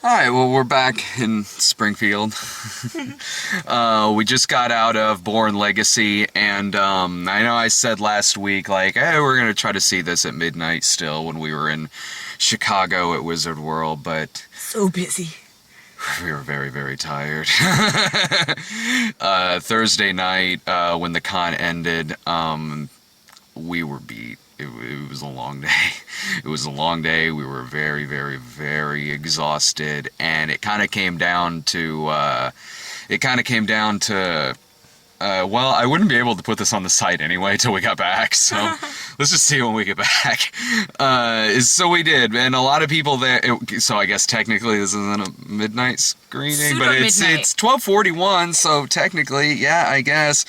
Alright, well, we're back in Springfield. We just got out of Bourne Legacy, and I know I said last week, like, hey, we're going to try to see this at midnight still when we were in Chicago at Wizard World, but... So busy. We were very, very tired. Thursday night, when the con ended, we were beat. It was a long day. It was a long day. We were very, very, very exhausted, and it kind of came down to, well, I wouldn't be able to put this on the site anyway till we got back, so let's just see when we get back. So we did, and a lot of people there, so I guess technically this isn't a midnight screening, but it's 12:41, so technically, yeah, I guess.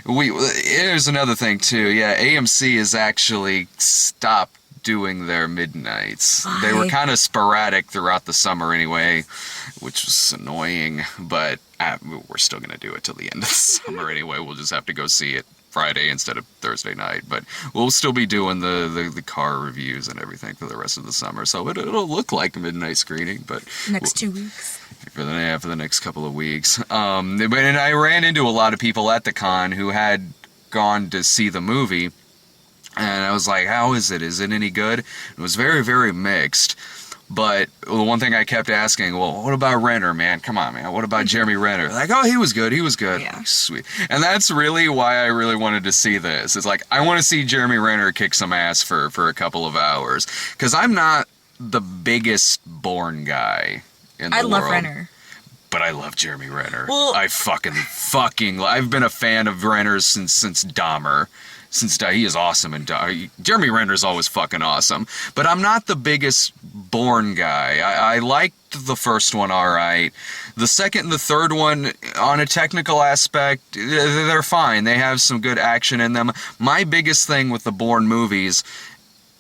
Here's another thing too, yeah, AMC has actually stopped doing their midnights. Why? They were kind of sporadic throughout the summer anyway, which was annoying, but we're still going to do it till the end of the summer anyway. We'll just have to go see it Friday instead of Thursday night, but we'll still be doing the car reviews and everything for the rest of the summer, so it'll look like a midnight screening, but... Next 2 weeks. For the next couple of weeks. And I ran into a lot of people at the con who had gone to see the movie, and I was like, how is it? Is it any good? It was very, very mixed. But the one thing I kept asking, well, what about Renner, man? Come on, man. What about Jeremy Renner? Like, oh, he was good. He was good. Yeah. Like, sweet. And that's really why I really wanted to see this. It's like, I want to see Jeremy Renner kick some ass for a couple of hours. Because I'm not the biggest Bourne guy in the world. I love Renner. But I love Jeremy Renner. Well, I fucking I've been a fan of Renner since Dahmer. He is awesome, and Jeremy Renner's always fucking awesome. But I'm not the biggest Bourne guy. I liked the first one alright. The second and the third one, on a technical aspect, they're fine. They have some good action in them. My biggest thing with the Bourne movies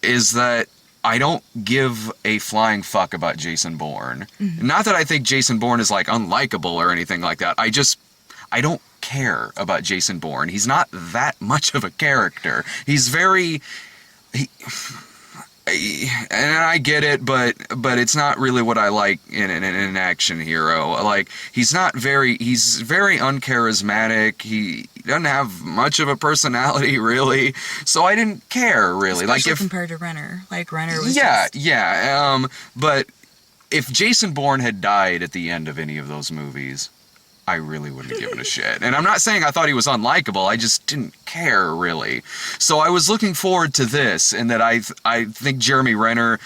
is that I don't give a flying fuck about Jason Bourne. Mm-hmm. Not that I think Jason Bourne is, like, unlikable or anything like that. I don't care about Jason Bourne. He's not that much of a character. He's very... and I get it, but it's not really what I like in an action hero. Like, he's very uncharismatic. He doesn't have much of a personality, really. So I didn't care, really. Especially like compared to Renner. Like, Renner was but if Jason Bourne had died at the end of any of those movies, I really wouldn't have given a shit. And I'm not saying I thought he was unlikable, I just didn't care, really. So I was looking forward to this, and that I think Jeremy Renner,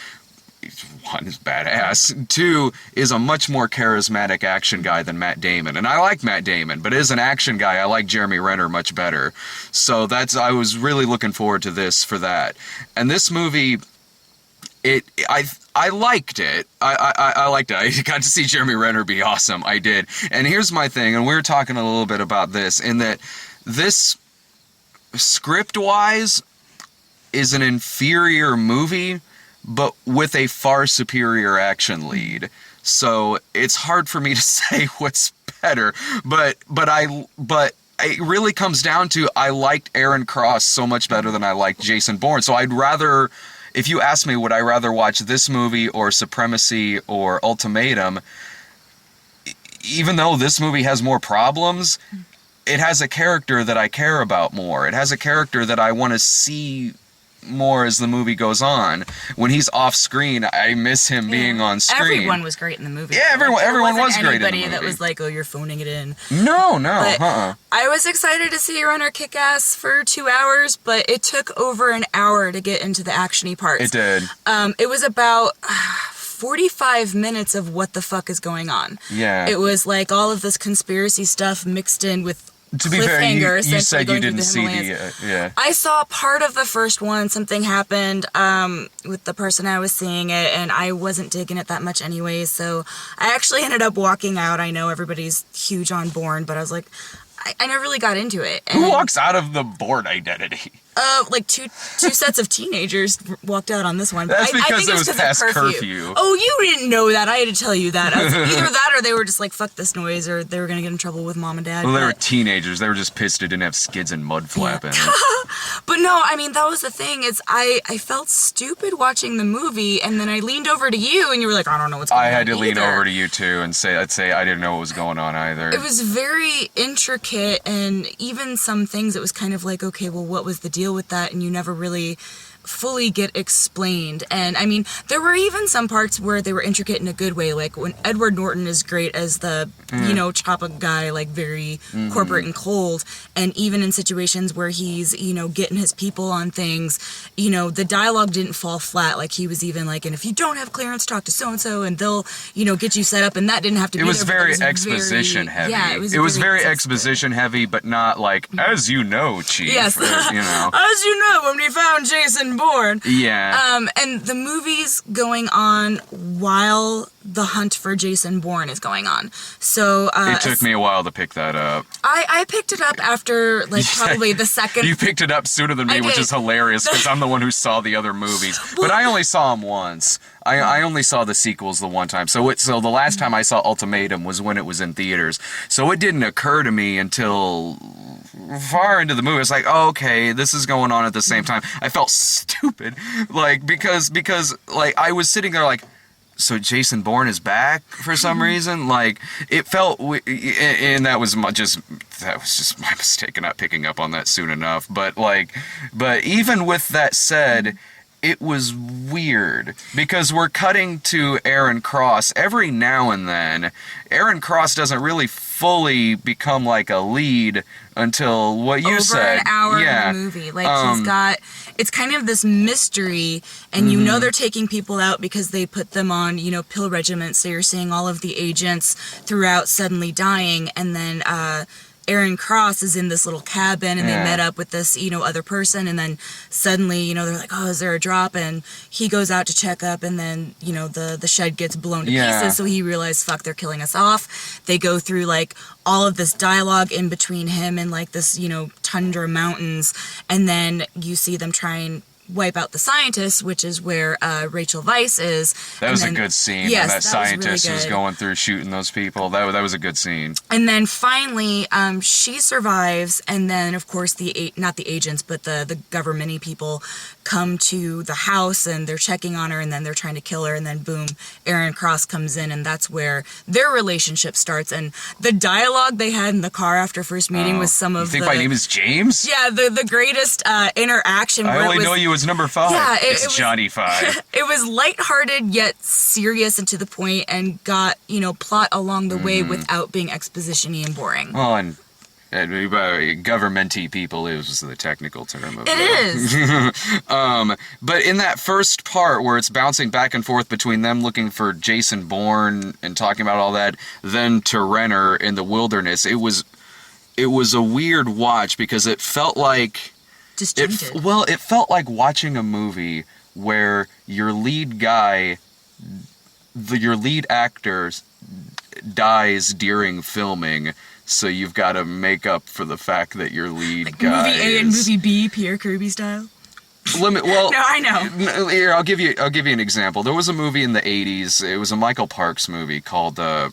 one, is badass, two, is a much more charismatic action guy than Matt Damon. And I like Matt Damon, but as an action guy, I like Jeremy Renner much better. So I was really looking forward to this for that. And this movie... I liked it. I liked it. I got to see Jeremy Renner be awesome. I did. And here's my thing, and we were talking a little bit about this, in that this, script-wise, is an inferior movie, but with a far superior action lead. So it's hard for me to say what's better, but it really comes down to, I liked Aaron Cross so much better than I liked Jason Bourne. So I'd rather... If you ask me, would I rather watch this movie or Supremacy or Ultimatum, even though this movie has more problems, it has a character that I care about more. It has a character that I want to see more as the movie goes on. When he's off screen, I miss him being on screen. Everyone was great in the movie. Yeah, everyone was great in the movie. Anybody that was like, oh, you're phoning it in. No, but I was excited to see Renner kick ass for 2 hours, but it took over an hour to get into the action-y parts. It did. It was about 45 minutes of what the fuck is going on. Yeah. It was like all of this conspiracy stuff mixed in with to be fair, you said you didn't see the I saw part of the first one. Something happened with the person I was seeing it, and I wasn't digging it that much anyway, so I actually ended up walking out. I know everybody's huge on Bourne, but I was like, I never really got into it. Who walks out of the Bourne identity? Like two sets of teenagers walked out on this one. That's I because think it was 'cause of past curfew. Oh, you didn't know that. I had to tell you that. Either that or they were just like, fuck this noise, or they were going to get in trouble with mom and dad. Well, they were teenagers. They were just pissed it didn't have skids and mud flapping. But no, I mean, that was the thing. I felt stupid watching the movie, and then I leaned over to you, and you were like, I don't know what's going on. I had to lean either. over to you, too, and I'd say I didn't know what was going on either. It was very intricate, and even some things, it was kind of like, okay, well, what was the deal with that? And you never really fully get explained. And I mean, there were even some parts where they were intricate in a good way, like when Edward Norton is great as the choppa guy, like very corporate and cold, and even in situations where he's getting his people on things, the dialogue didn't fall flat. Like he was even like, and if you don't have clearance, talk to so and so and they'll get you set up, and that didn't have to be it was there, very exposition heavy. Yeah, it was very exposition heavy, but not like, as you know, Chief. Yes. As you know, when we found Jason Bourne. Yeah. And the movie's going on while the hunt for Jason Bourne is going on. So it took me a while to pick that up. I picked it up after probably the second. You picked it up sooner than me, which is hilarious because I'm the one who saw the other movies. But I only saw them once. I only saw the sequels the one time. So the last time I saw Ultimatum was when it was in theaters. So it didn't occur to me until far into the movie. It's like, oh, okay, this is going on at the same time. I felt stupid, because I was sitting there like, so Jason Bourne is back for some reason. Like it felt, and that was just my mistake in not picking up on that soon enough. But even with that said, it was weird because we're cutting to Aaron Cross every now and then. Aaron Cross doesn't really fully become like a lead until what you said. Over an hour in the movie. Like he's got, it's kind of this mystery, and they're taking people out because they put them on, pill regimens. So you're seeing all of the agents throughout suddenly dying, and then Aaron Cross is in this little cabin, and they met up with this, other person, and then suddenly, they're like, oh, is there a drop? And he goes out to check up, and then, the shed gets blown to pieces, so he realizes, fuck, they're killing us off. They go through, like, all of this dialogue in between him and, like, this, tundra mountains, and then you see them try and wipe out the scientists, which is where Rachel Weisz is. That was a good scene. Yes, when that scientist was was going through shooting those people. That was a good scene. And then finally, she survives, and then of course not the agents, but the government-y people come to the house, and they're checking on her, and then they're trying to kill her, and then boom, Aaron Cross comes in, and that's where their relationship starts. And the dialogue they had in the car after first meeting was some of You think my name is James? Yeah, the greatest interaction. I only know you as number 5. Yeah, it's Johnny 5. It was lighthearted yet serious and to the point, and got plot along the way without being exposition-y and boring. Well, and government-y people is the technical term of it. Is. But in that first part where it's bouncing back and forth between them looking for Jason Bourne and talking about all that, then to Renner in the wilderness, it was a weird watch because it felt like Disjointed. It felt like watching a movie where your lead actor dies during filming, so you've got to make up for the fact that your lead guy movie A and movie B, Pierre Kirby style. No, I know. Here, I'll give you an example. There was a movie in the 80s. It was a Michael Parks movie called I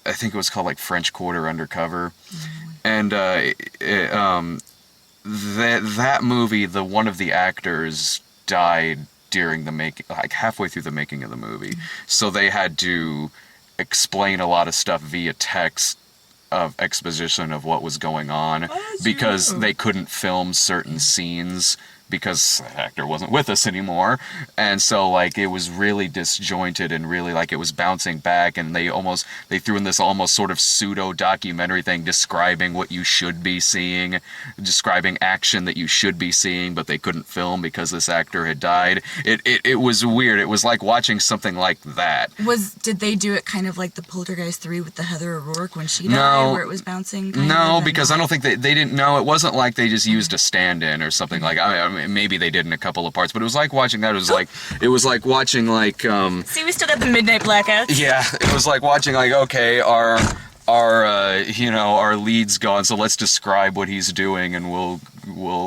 think it was called like French Quarter Undercover, and that movie, one of the actors died during the making, like halfway through the making of the movie. So they had to explain a lot of stuff via text of exposition of what was going on because they couldn't film certain scenes because the actor wasn't with us anymore. And so like it was really disjointed and really like it was bouncing back, and they threw in this almost sort of pseudo documentary thing describing what you should be seeing, describing action that you should be seeing, but they couldn't film because this actor had died. It was weird. It was like watching something like that. Did they do it kind of like the Poltergeist 3 with the Heather O'Rourke when she died, where it was bouncing? No, because I don't think they didn't know. It wasn't like they just used a stand-in or something like. I mean, maybe they did in a couple of parts, but it was like watching that. It was like watching like. See, we still got the midnight blackout. Yeah, it was like watching like, okay, our our lead's gone, so let's describe what he's doing, and we'll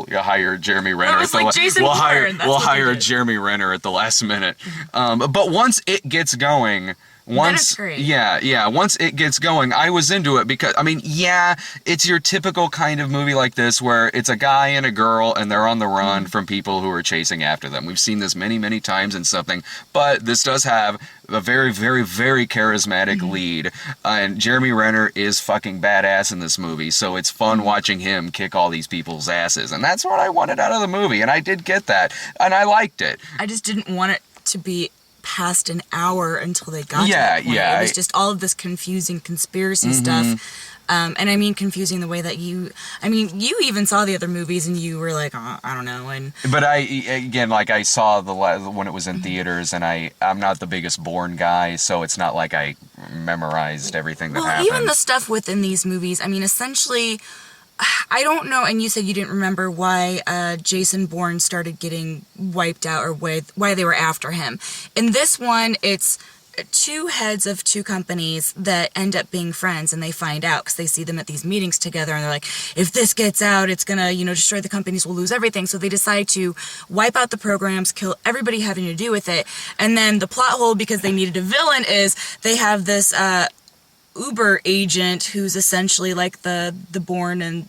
hire Jeremy Renner. It's like Jason Bourne. We'll hire Jeremy Renner at the last minute. But once it gets going. Once it gets going, I was into it because, I mean, yeah, it's your typical kind of movie like this where it's a guy and a girl and they're on the run from people who are chasing after them. We've seen this many, many times in something, but this does have a very, very, very charismatic lead, and Jeremy Renner is fucking badass in this movie, so it's fun watching him kick all these people's asses, and that's what I wanted out of the movie, and I did get that, and I liked it. I just didn't want it to be past an hour until they got to that point. Yeah. It was just all of this confusing conspiracy stuff. And I mean confusing the way that you even saw the other movies and you were like, oh, I don't know. But I saw when it was in theaters, and I'm not the biggest Bourne guy, so it's not like I memorized everything that happened. Even the stuff within these movies, I mean, essentially, I don't know, and you said you didn't remember why Jason Bourne started getting wiped out or why they were after him. In this one, it's two heads of two companies that end up being friends, and they find out because they see them at these meetings together, and they're like, if this gets out, it's gonna, destroy the companies, we'll lose everything. So they decide to wipe out the programs, kill everybody having to do with it. And then the plot hole, because they needed a villain, is they have this Uber agent who's essentially like the Bourne and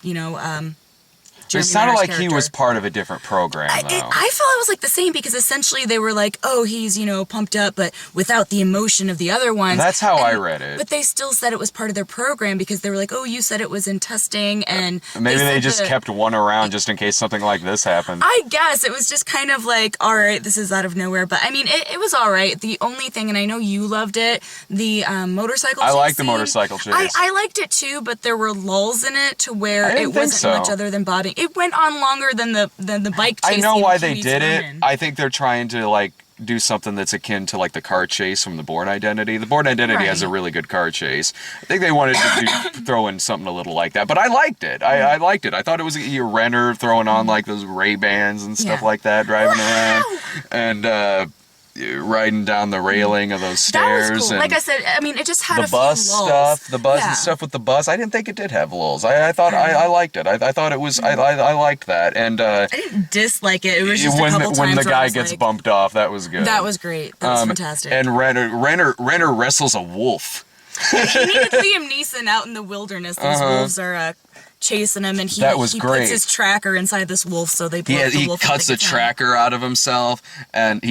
It sounded like he was part of a different program, though. I felt it was like the same, because essentially they were like, oh, he's, pumped up, but without the emotion of the other ones. That's how I read it. But they still said it was part of their program, because they were like, oh, you said it was in testing, and maybe they just kept one around just in case something like this happened. I guess it was just kind of like, all right, this is out of nowhere. But I mean, it was all right. The only thing, and I know you loved it, the motorcycle chase. I like the motorcycle chase. I liked it too, but there were lulls in it to where it wasn't much other than bobbing. It went on longer than the bike chase. I know why they did it. I think they're trying to do something that's akin to the car chase from the Bourne Identity. The Bourne Identity has a really good car chase. I think they wanted to throw in something a little like that, but I liked it. I liked it. I thought it was a Renner throwing on those Ray-Bans and stuff like that, driving around and riding down the railing of those stairs. That was cool. And like I said, I mean, it just had the bus stuff, and stuff with the bus. I didn't think it did have lulls. I thought I liked it. I thought it was. I liked that, and I didn't dislike it. It was just a couple times when the guy gets bumped off. That was good. That was great. That was fantastic. And Renner wrestles a wolf. He needed Liam Neeson out in the wilderness. Those wolves are chasing him, and he puts his tracker inside this wolf, so they blow the wolf. He cuts a tracker out of himself, and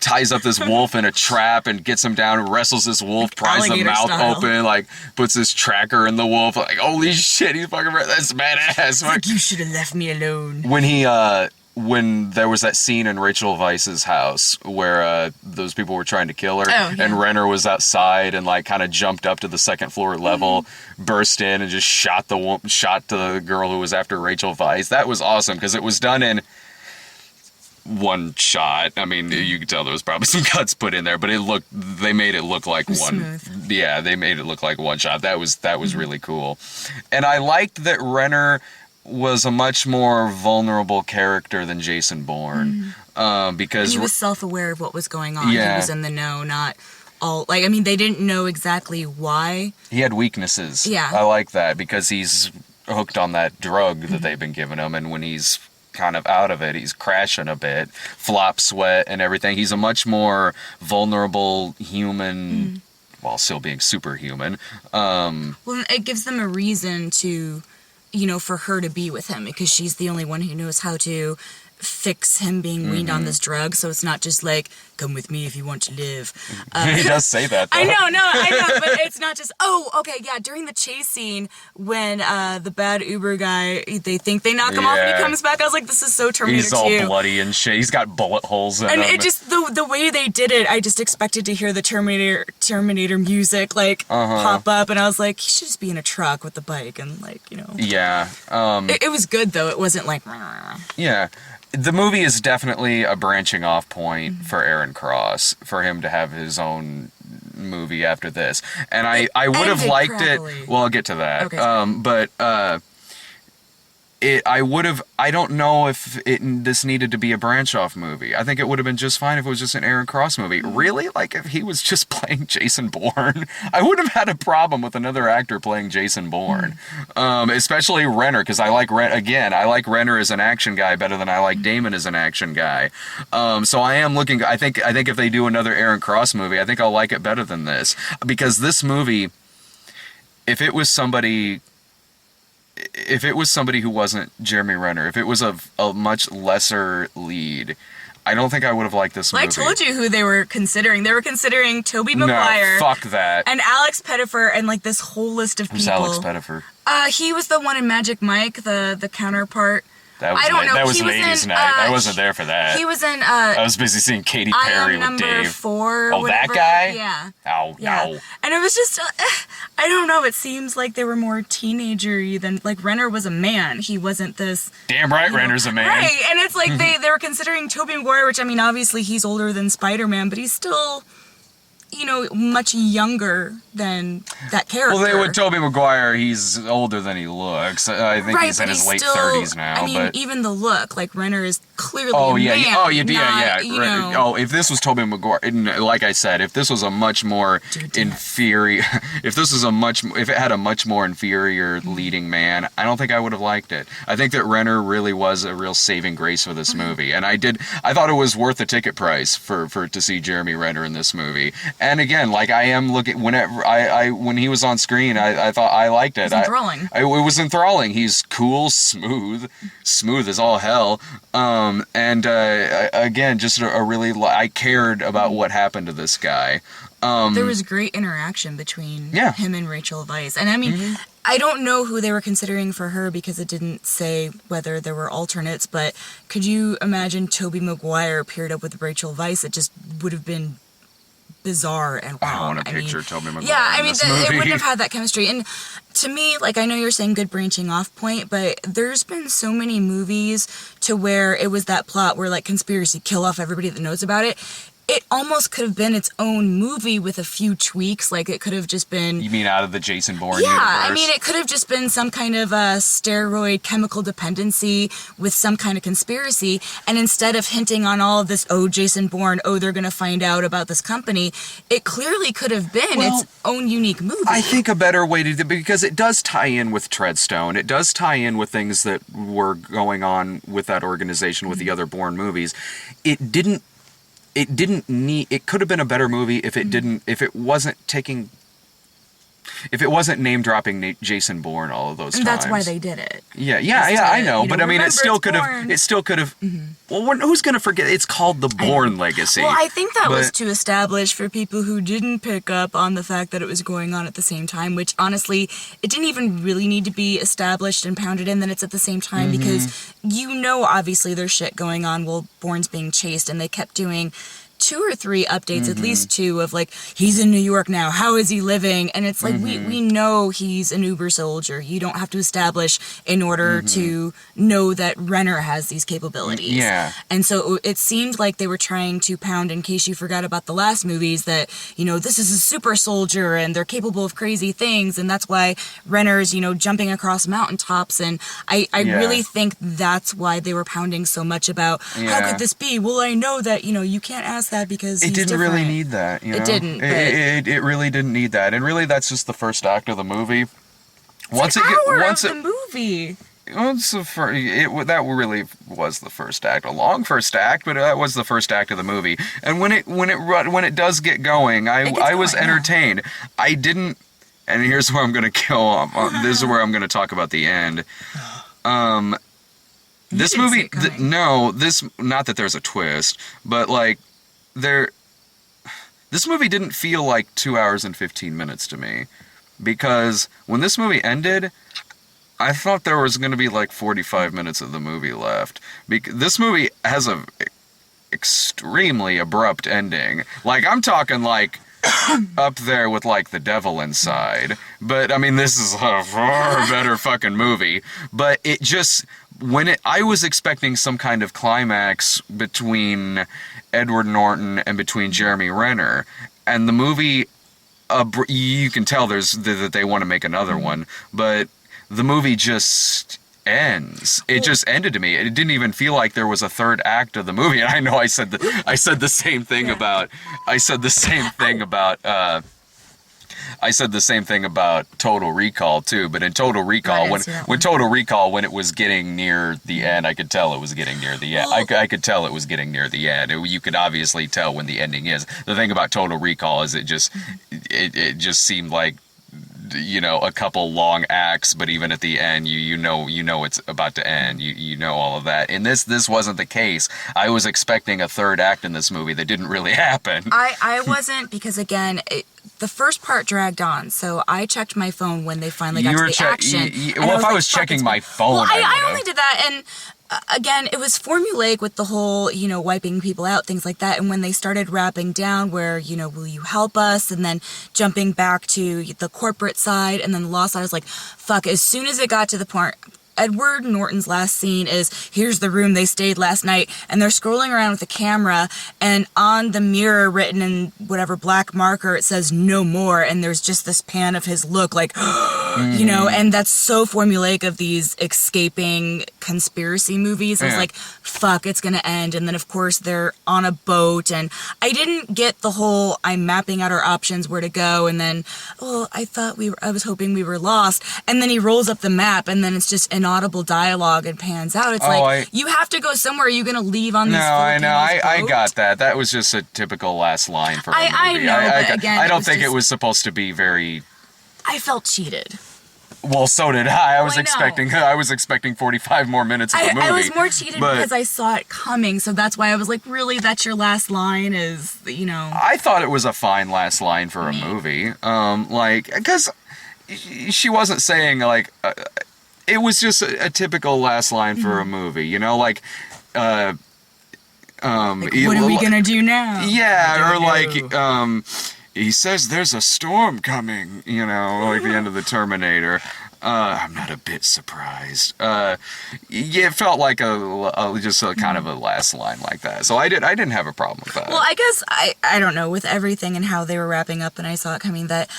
ties up this wolf in a trap and gets him down, wrestles this wolf, pries the mouth open, puts his tracker in the wolf, holy shit, he's fucking, that's badass. You should have left me alone. When there was that scene in Rachel Weisz's house where those people were trying to kill her, and Renner was outside and kind of jumped up to the second floor level, burst in and just shot the girl who was after Rachel Weisz. That was awesome because it was done in one shot. I mean, you could tell there was probably some cuts put in there, but they made it look like one. Smooth. Yeah, they made it look like one shot. That was really cool, and I liked that Renner was a much more vulnerable character than Jason Bourne, because he was self-aware of what was going on. Yeah. He was in the know, not all they didn't know exactly why. He had weaknesses. Yeah, I like that because he's hooked on that drug that they've been giving him, and when he's kind of out of it, he's crashing a bit, flop sweat and everything. He's a much more vulnerable human, while still being superhuman. Well, it gives them a reason to, for her to be with him, because she's the only one who knows how to fix him being weaned on this drug, so it's not just come with me if you want to live. He does say that, though. I know, but it's not just, during the chase scene, when the bad Uber guy, they think they knock him off and he comes back, I was like, this is so Terminator 2. He's all bloody and shit, he's got bullet holes in him. And it just, the way they did it, I just expected to hear the Terminator music, pop up, and I was like, he should just be in a truck with the bike, and Yeah. It was good, though, it wasn't Yeah. The movie is definitely a branching off point for Aaron Cross, for him to have his own movie after this. And I would have liked it. Well, I'll get to that. Okay. But I don't know if this needed to be a branch-off movie. I think it would have been just fine if it was just an Aaron Cross movie. Really? Like, if he was just playing Jason Bourne, I wouldn't have had a problem with another actor playing Jason Bourne. Especially Renner, because I like Renner as an action guy better than I like Damon as an action guy. So I am looking, I think if they do another Aaron Cross movie, I think I'll like it better than this. Because this movie, if it was somebody who wasn't Jeremy Renner, if it was a much lesser lead, I don't think I would have liked this movie. Well, I told you who they were considering. They were considering Tobey Maguire. No, fuck that. And Alex Pettyfer and, like, this whole list of people. Who's Alex Pettyfer? He was the one in Magic Mike, the counterpart. I don't know. That was ladies' night. I wasn't there for that. He was in. I was busy seeing Katy Perry with number Dave. 4. Oh, whatever. that guy? Yeah. Oh, yeah. no. And it was just, I don't know. It seems like they were more teenager-y than, like, Renner was a man. He wasn't this. Damn right, Renner's a man. Right, and it's like they were considering Tobey Maguire, which, I mean, obviously he's older than Spider-Man, but he's still, much younger than that character. Well, with Tobey Maguire, he's older than he looks. I think he's in his late 30s now. I mean, even the look, like, Renner is clearly a man. Yeah. Oh, if this was Tobey Maguire, like I said, if this was a much more inferior, if it had a much more inferior leading man, I don't think I would have liked it. I think that Renner really was a real saving grace for this movie, and I thought it was worth the ticket price for to see Jeremy Renner in this movie. And again, like, I am looking, when he was on screen, I thought I liked it. It was enthralling. It was enthralling. He's cool, smooth as all hell. Again, just a really, I cared about what happened to this guy. There was great interaction between him and Rachel Weisz. And I mean, I don't know who they were considering for her because it didn't say whether there were alternates, but could you imagine Tobey Maguire paired up with Rachel Weisz? It just would have been bizarre and wrong. I want to picture Tobey Maguire. Yeah, I mean, it wouldn't have had that chemistry. And to me, like, I know you're saying good branching off point, but there's been so many movies to where it was that plot where, like, conspiracy, kill off everybody that knows about it. It almost could have been its own movie with a few tweaks. Like, it could have just been... You mean out of the Jason Bourne universe? Yeah, I mean, it could have just been some kind of steroid chemical dependency with some kind of conspiracy. And instead of hinting on all of this, Jason Bourne, they're going to find out about this company, it clearly could have been its own unique movie. I think a better way to do it, because it does tie in with Treadstone. It does tie in with things that were going on with that organization with the other Bourne movies. It could have been a better movie if it wasn't name dropping Jason Bourne all of those times. And that's why they did it. Yeah, I know, but I mean, it still could have. Well, who's gonna forget? It's called the Bourne Legacy. Well, I think that was to establish for people who didn't pick up on the fact that it was going on at the same time. Which honestly, it didn't even really need to be established and pounded in that it's at the same time because obviously there's shit going on while Bourne's being chased, and they kept doing 2 or 3 updates, at least 2, of like, he's in New York now, how is he living? And it's like, we know he's an uber soldier. You don't have to establish in order to know that Renner has these capabilities. Yeah. And so it seemed like they were trying to pound, in case you forgot about the last movies, that, this is a super soldier and they're capable of crazy things, and that's why Renner's, jumping across mountaintops. And I really think that's why they were pounding so much about, how could this be? Well, I know that, you can't ask that because it didn't really need that. It didn't. It really didn't need that, and really that's just the first act of the movie. The movie. That really was the first act, a long first act, but that was the first act of the movie. And when it does get going, I was entertained. I didn't, and here's where I'm going to go. This is where I'm going to talk about the end. This movie, not that there's a twist, but like this movie didn't feel like 2 hours and 15 minutes to me, because when this movie ended, I thought there was going to be like 45 minutes of the movie left. This movie has a extremely abrupt ending. Like, I'm talking like up there with like The Devil Inside. But I mean, this is a far better fucking movie. But it just, I was expecting some kind of climax between Edward Norton and between Jeremy Renner, and the movie, you can tell that they want to make another one, but the movie just ends. It just ended to me. It didn't even feel like there was a third act of the movie. And I know I said the same thing about I said the same thing about Total Recall too, but in Total Recall, when it was getting near the end, I could tell it was getting near the end. I could tell it was getting near the end. You could obviously tell when the ending is. The thing about Total Recall is it just seemed like, you know, a couple long acts, but even at the end, you know it's about to end. You know all of that. And this wasn't the case. I was expecting a third act in this movie that didn't really happen. I wasn't, because again, the first part dragged on, so I checked my phone when they finally got to the action. Well, if I was checking my phone, well, I only did that, and again, it was formulaic with the whole, you know, wiping people out, things like that. And when they started wrapping down where, you know, will you help us? And then jumping back to the corporate side and then the law side, I was like, fuck, as soon as it got to the point, Edward Norton's last scene is, here's the room they stayed last night, and they're scrolling around with the camera, and on the mirror written in whatever black marker, it says no more, and there's just this pan of his look like, you know, and that's so formulaic of these escaping conspiracy movies. I was like, fuck, it's gonna end. And then of course they're on a boat, and I didn't get the whole I'm mapping out our options where to go, and then I was hoping we were lost, and then he rolls up the map, and then it's just inaudible dialogue and pans out. It's you have to go somewhere. Are you gonna leave on this? No, I know. I got that. That was just a typical last line for a movie. I know, but again, I don't think it was supposed to be very. I felt cheated. Well, so did I. I was expecting 45 more minutes of the movie. I was more cheated because I saw it coming, so that's why I was like, really, that's your last line is, you know. I thought it was a fine last line for a movie. Because she wasn't saying, like, it was just a typical last line for a movie, you know, like, what are we gonna do now? Yeah, or like, he says there's a storm coming, you know, like the end of the Terminator. I'm not a bit surprised. It felt like just a kind of a last line like that. So I didn't have a problem with that. Well, I guess I don't know, with everything and how they were wrapping up, and I saw it coming, that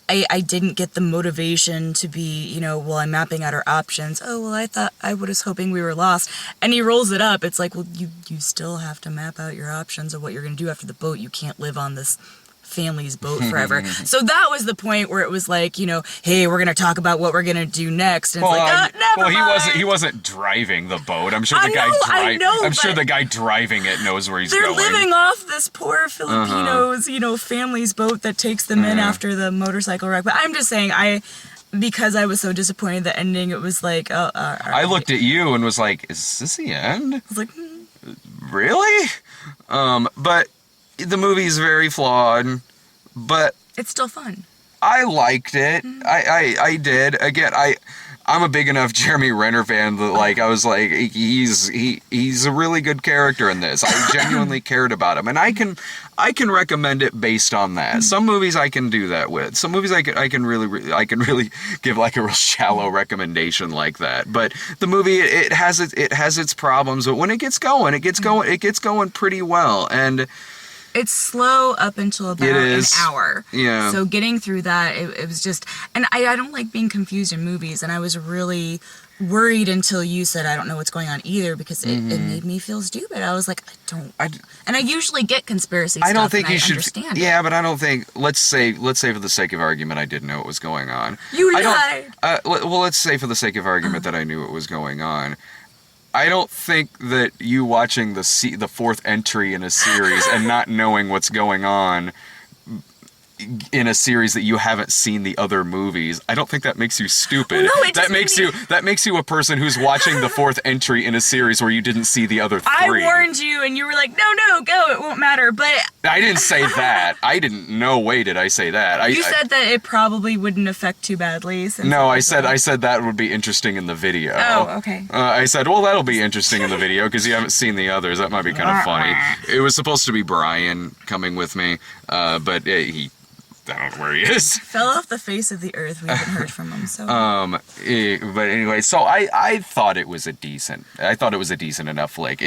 I didn't get the motivation to be, you know, well, I'm mapping out our options. Oh, well, I was hoping we were lost. And he rolls it up. It's like, well, you still have to map out your options of what you're going to do after the boat. You can't live on this family's boat forever. So that was the point where it was like, you know, hey, we're going to talk about what we're going to do next. And it's never mind. He wasn't driving the boat. I'm sure the guy driving it knows where he's going. They're living off this poor Filipinos, you know, family's boat that takes them in after the motorcycle wreck. But I'm just saying, because I was so disappointed the ending, it was like, I looked at you and was like, is this the end? I was like, really? But the movie's very flawed, but it's still fun. I liked it. I did. Again, I'm a big enough Jeremy Renner fan that, like, I was like, he's a really good character in this. I genuinely cared about him, and I can recommend it based on that. Some movies I can do that with. Some movies I can really give like a real shallow recommendation like that. But the movie, it has its problems, but when it gets going, it gets going pretty well. And it's slow up until about an hour. Yeah. So getting through that, it was just... And I don't like being confused in movies, and I was really worried until you said, I don't know what's going on either, because it made me feel stupid. I was like, and I usually get conspiracy stuff, I don't think and you should... understand Yeah, but I don't think... Let's say for the sake of argument, I didn't know what was going on. You lied! Well, let's say for the sake of argument that I knew what was going on. I don't think that you watching the fourth entry in a series and not knowing what's going on in a series that you haven't seen the other movies, I don't think that makes you stupid. Well, no, that makes you a person who's watching the fourth entry in a series where you didn't see the other three. I warned you, and you were like, no, go, it won't matter, but... I didn't say that. No way did I say that. You said that it probably wouldn't affect too badly. No, I said that would be interesting in the video. Oh, okay. I said, well, that'll be interesting in the video, because you haven't seen the others. That might be kind of funny. It was supposed to be Brian coming with me, but I don't know where he is. Fell off the face of the earth. We haven't heard from him. So. But anyway, so I thought it was a decent enough flick.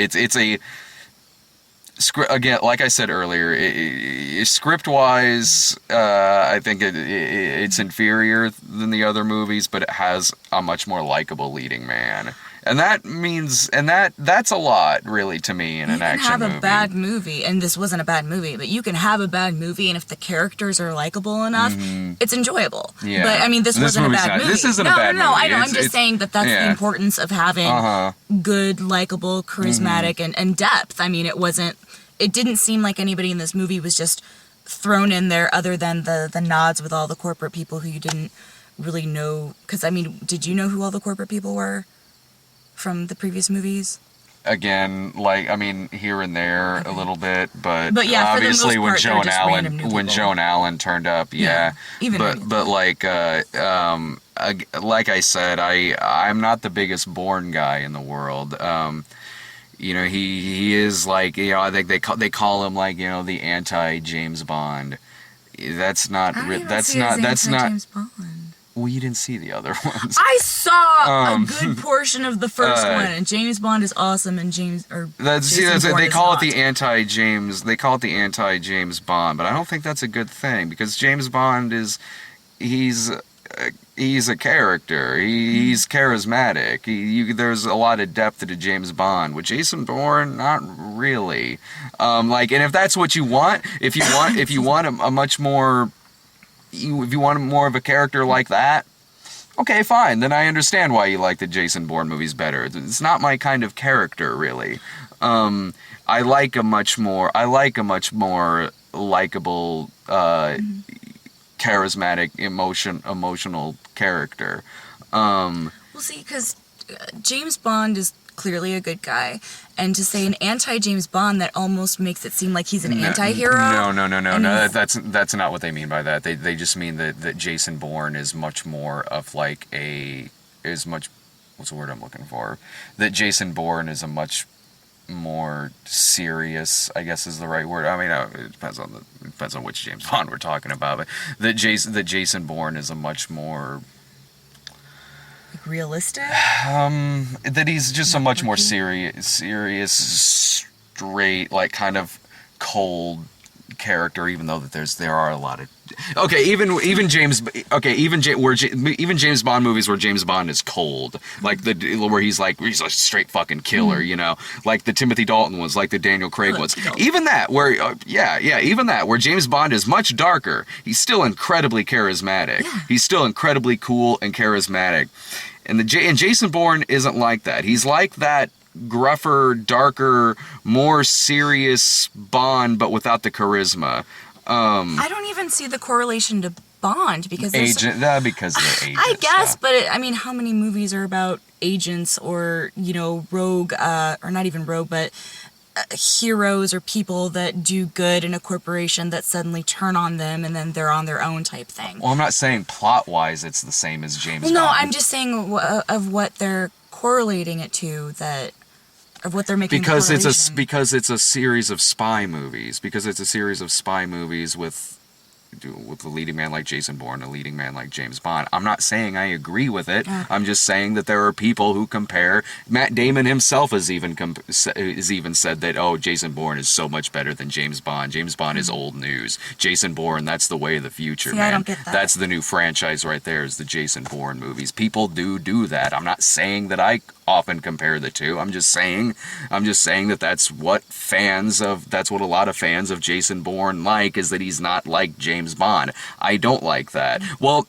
Again, like I said earlier, script-wise, I think it's inferior than the other movies, but it has a much more likable leading man. And that's a lot, really, to me in an action movie. You can have a bad movie, and this wasn't a bad movie, but you can have a bad movie, and if the characters are likable enough, it's enjoyable. Yeah. But, I mean, this wasn't a bad movie. This isn't a bad movie. No, I know. I'm just saying that that's the importance of having good, likable, charismatic, and depth. I mean, it didn't seem like anybody in this movie was just thrown in there other than the nods with all the corporate people who you didn't really know. Because, I mean, did you know who all the corporate people were from the previous movies? Again, like, I mean, here and there a little bit, but yeah, obviously for the most part, when Joan Allen turned up, even but like I said, I'm not the biggest Bourne guy in the world. You know, he is like, you know, I think they call him like, you know, the anti James Bond. That's not James Bond. Well, you didn't see the other ones. I saw a good portion of the first one, and James Bond is awesome, and they call it the anti-James. They call it the anti-James Bond, but I don't think that's a good thing because James Bond he's a character. He's charismatic. There's a lot of depth to James Bond. With Jason Bourne, not really. And if that's what you want, if you want a much more. If you want more of a character like that, okay, fine. Then I understand why you like the Jason Bourne movies better. It's not my kind of character, really. I like a much more likable, charismatic, emotional character. Well, see, because James Bond is clearly a good guy, and to say an anti-James Bond, that almost makes it seem like he's an anti-hero. No. That's not what they mean by that. They just mean that Jason Bourne is much more of like what's the word I'm looking for? That Jason Bourne is a much more serious, I guess is the right word. I mean, it depends on which James Bond we're talking about, but that Jason Bourne is a much more realistic? That he's just a much more serious, straight, like kind of cold character. Even though that there are a lot of even James Bond movies where James Bond is cold, like where he's a straight fucking killer, you know, like the Timothy Dalton ones, like the Daniel Craig ones. Even that where even that where James Bond is much darker, he's still incredibly charismatic. Yeah. He's still incredibly cool and charismatic. And Jason Bourne isn't like that. He's like that gruffer, darker, more serious Bond, but without the charisma. I don't even see the correlation to Bond because because of the agents. I guess, but I mean, how many movies are about agents or, you know, rogue, or not even rogue, but heroes or people that do good in a corporation that suddenly turn on them and then they're on their own type thing. Well, I'm not saying plot-wise it's the same as James Bond. No, I'm just saying of what they're correlating it to, of what they're making because it's a series of spy movies. Because it's a series of spy movies with a leading man like Jason Bourne, a leading man like James Bond. I'm not saying I agree with it. Okay. I'm just saying that there are people who compare. Matt Damon himself has even said that, Jason Bourne is so much better than James Bond. James Bond is old news. Jason Bourne, that's the way of the future, man. I don't get that. That's the new franchise right there, is the Jason Bourne movies. People do that. I'm not saying that I often compare the two. I'm just saying that that's what a lot of fans of Jason Bourne like, is that he's not like James Bond. I don't like that. Well,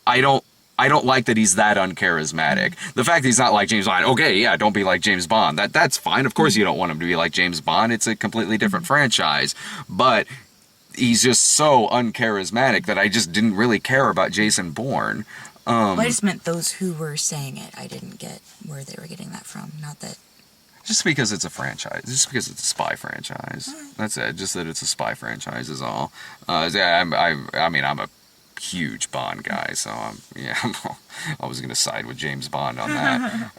I don't like that he's that uncharismatic. The fact that he's not like James Bond, okay, yeah, don't be like James Bond. That's fine. Of course you don't want him to be like James Bond. It's a completely different franchise. But he's just so uncharismatic that I just didn't really care about Jason Bourne. Well, I just meant those who were saying it. I didn't get where they were getting that from. Not that. Just because it's a franchise. Just because it's a spy franchise. That's it. Just that it's a spy franchise is all. I'm a huge Bond guy, so I was going to side with James Bond on that.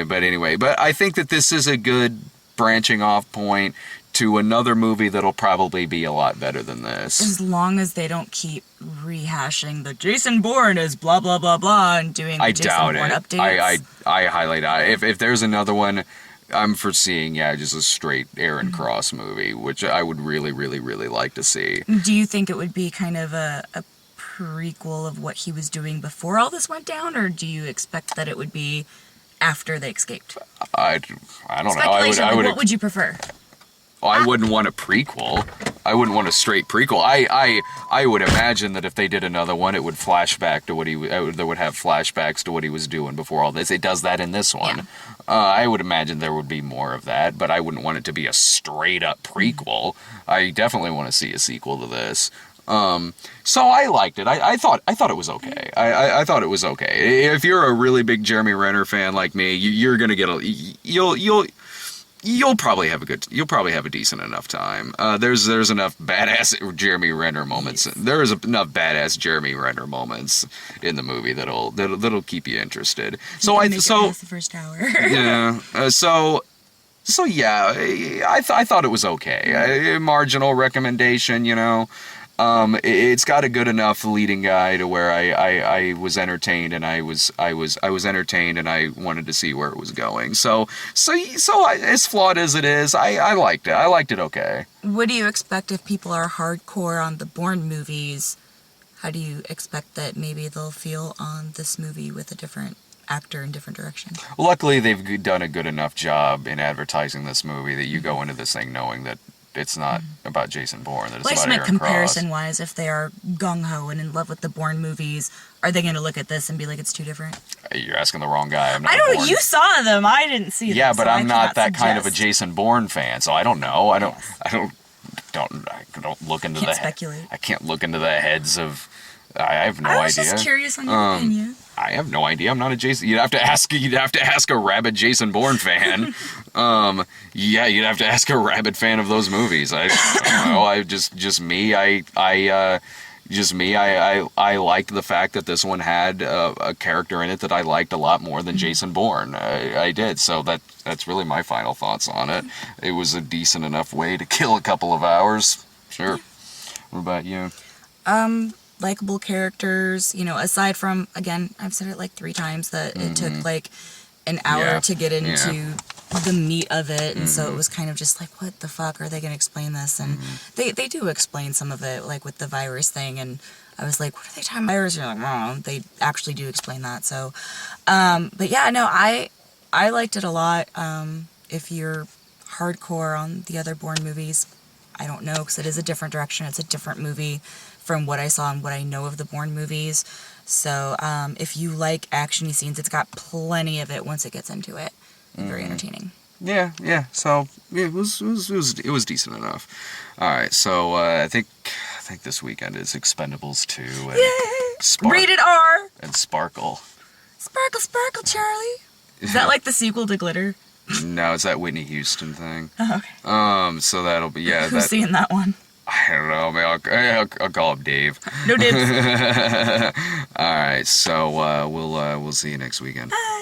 But anyway, but I think that this is a good branching off point to another movie that'll probably be a lot better than this. As long as they don't keep rehashing the Jason Bourne is blah, blah, blah, blah, and doing the Jason Bourne updates. I highly doubt it. If there's another one, I'm foreseeing, just a straight Aaron Cross movie, which I would really, really, really like to see. Do you think it would be kind of a prequel of what he was doing before all this went down, or do you expect that it would be after they escaped? I don't know. Speculation, what would you prefer? I wouldn't want a prequel. I wouldn't want a straight prequel. I would imagine that if they did another one, it would flashback to what they would have flashbacks to what he was doing before all this. It does that in this one. Yeah. I would imagine there would be more of that, but I wouldn't want it to be a straight up prequel. I definitely want to see a sequel to this. So I liked it. I thought it was okay. I thought it was okay. If you're a really big Jeremy Renner fan like me, you're gonna get you'll probably have a decent enough time. There's enough badass Jeremy Renner moments. Yes. There is enough badass Jeremy Renner moments in the movie that'll keep you interested. So the first hour. Yeah. I thought it was okay. A marginal recommendation, It's got a good enough leading guy to where I was entertained, and I was entertained, and I wanted to see where it was going. So as flawed as it is, I liked it. I liked it okay. What do you expect if people are hardcore on the Bourne movies? How do you expect that maybe they'll feel on this movie with a different actor in different direction? Luckily, they've done a good enough job in advertising this movie that you go into this thing knowing that it's not about Jason Bourne, that it's about Aaron Cross. Comparison-wise, if they are gung-ho and in love with the Bourne movies, are they going to look at this and be like, it's too different? You're asking the wrong guy. I don't know. You saw them. I didn't see them. Yeah, but I'm not that kind of a Jason Bourne fan, so I don't know. I don't look into Can't speculate. I can't look into the heads of. I have no idea. I was just curious on your opinion. I have no idea. I'm not a Jason. You'd have to ask a rabid Jason Bourne fan. You'd have to ask a rabid fan of those movies. I don't know. I liked the fact that this one had a character in it that I liked a lot more than Jason Bourne. I did. So that's really my final thoughts on it. It was a decent enough way to kill a couple of hours. Sure. What about you? Likeable characters, aside from, again, I've said it like 3 times that it took like an hour to get into the meat of it, and so it was kind of just like, what the fuck, are they going to explain this? And they do explain some of it, like with the virus thing, and I was like, what are they talking about? Virus? And you're like, oh, they actually do explain that, so, but yeah, no, I liked it a lot. If you're hardcore on the other Bourne movies, I don't know, because it is a different direction, it's a different movie from what I saw and what I know of the Bourne movies. So if you like actiony scenes, it's got plenty of it once it gets into it. Very entertaining. Yeah. So it was decent enough. All right. So I think this weekend is Expendables 2 and Rated R and Sparkle. Sparkle, Charlie. Is that like the sequel to Glitter? No, it's that Whitney Houston thing. Oh, okay. So that'll be Who's seeing that one? I don't know, man. I'll call up Dave. No dibs. All right, so we'll see you next weekend. Bye.